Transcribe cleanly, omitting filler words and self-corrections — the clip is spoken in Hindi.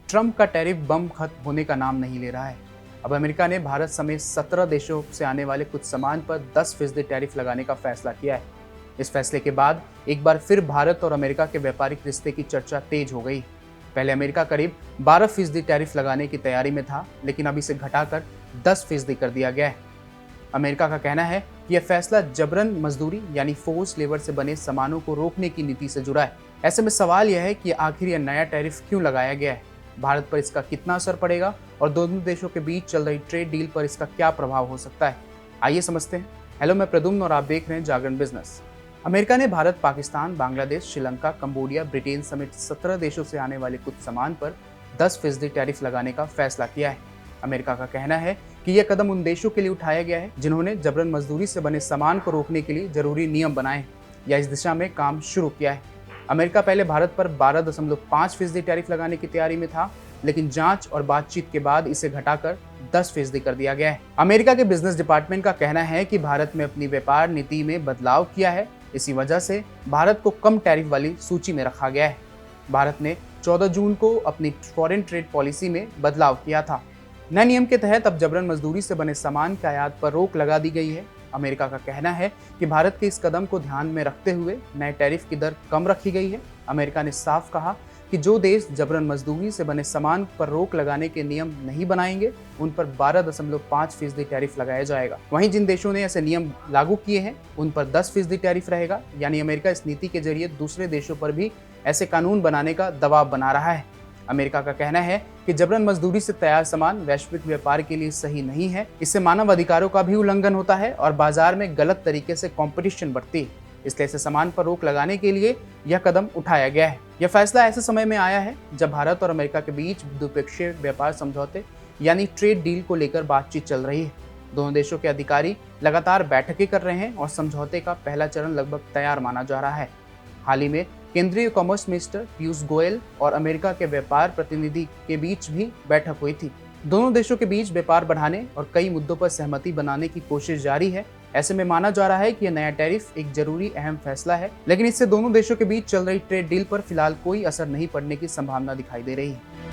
ट्रंप का टैरिफ बम खत्म होने का नाम नहीं ले रहा है। अब अमेरिका ने भारत समेत 17 देशों से आने वाले कुछ सामान पर 10% टैरिफ लगाने का फैसला किया है। इस फैसले के बाद एक बार फिर भारत और अमेरिका के व्यापारिक रिश्ते की चर्चा तेज हो गई। पहले अमेरिका करीब 12% टैरिफ लगाने की तैयारी में था, लेकिन अब इसे घटाकर 10% कर दिया गया है। अमेरिका का कहना है कि यह फैसला जबरन मजदूरी यानी फोर्स लेबर से बने सामानों को रोकने की नीति से जुड़ा है। ऐसे में सवाल यह है कि आखिर यह नया टैरिफ क्यों लगाया गया है, भारत पर इसका कितना असर पड़ेगा और दोनों देशों के बीच चल रही ट्रेड डील पर इसका क्या प्रभाव हो सकता है। आइए समझते हैं। हेलो, मैं प्रद्युम्न और आप देख रहे हैं जागरण बिजनेस। अमेरिका ने भारत, पाकिस्तान, बांग्लादेश, श्रीलंका, कंबोडिया, ब्रिटेन समेत 17 देशों से आने वाले कुछ सामान पर 10% टैरिफ लगाने का फैसला किया है। अमेरिका का कहना है कि यह कदम उन देशों के लिए उठाया गया है जिन्होंने जबरन मजदूरी से बने सामान को रोकने के लिए जरूरी नियम बनाए या इस दिशा में काम शुरू किया है। अमेरिका पहले भारत पर 12.5% टैरिफ लगाने की तैयारी में था, लेकिन जांच और बातचीत के बाद इसे घटाकर 10% कर दिया गया है। अमेरिका के बिजनेस डिपार्टमेंट का कहना है कि भारत में अपनी व्यापार नीति में बदलाव किया है, इसी वजह से भारत को कम टैरिफ वाली सूची में रखा गया है। भारत ने 14 जून को अपनी फॉरेन ट्रेड पॉलिसी में बदलाव किया था। नए नियम के तहत अब जबरन मजदूरी से बने सामान के आयात पर रोक लगा दी गई है। अमेरिका का कहना है कि भारत के इस कदम को ध्यान में रखते हुए नए टैरिफ की दर कम रखी गई है। अमेरिका ने साफ कहा कि जो देश जबरन मजदूरी से बने सामान पर रोक लगाने के नियम नहीं बनाएंगे, उन पर 12.5% टैरिफ लगाया जाएगा। वहीं जिन देशों ने ऐसे नियम लागू किए हैं, उन पर 10% टैरिफ रहेगा। यानी अमेरिका इस नीति के जरिए दूसरे देशों पर भी ऐसे कानून बनाने का दबाव बना रहा है। अमेरिका का कहना है कि जबरन मजदूरी से तैयार सामान वैश्विक व्यापार के लिए सही नहीं है। इससे मानव अधिकारों का भी उल्लंघन होता है और बाजार में गलत तरीके से कंपटीशन बढ़ती है। इसलिए ऐसे सामान पर रोक लगाने के लिए यह कदम उठाया गया है। यह फैसला ऐसे समय में आया है जब भारत और अमेरिका के बीच द्विपक्षीय व्यापार समझौते यानी ट्रेड डील को लेकर बातचीत चल रही है। दोनों देशों के अधिकारी लगातार बैठकें कर रहे हैं और समझौते का पहला चरण लगभग तैयार माना जा रहा है। हाल ही में केंद्रीय कॉमर्स मिनिस्टर पीयूष गोयल और अमेरिका के व्यापार प्रतिनिधि के बीच भी बैठक हुई थी। दोनों देशों के बीच व्यापार बढ़ाने और कई मुद्दों पर सहमति बनाने की कोशिश जारी है। ऐसे में माना जा रहा है कि यह नया टैरिफ एक जरूरी अहम फैसला है, लेकिन इससे दोनों देशों के बीच चल रही ट्रेड डील पर फिलहाल कोई असर नहीं पड़ने की संभावना दिखाई दे रही है।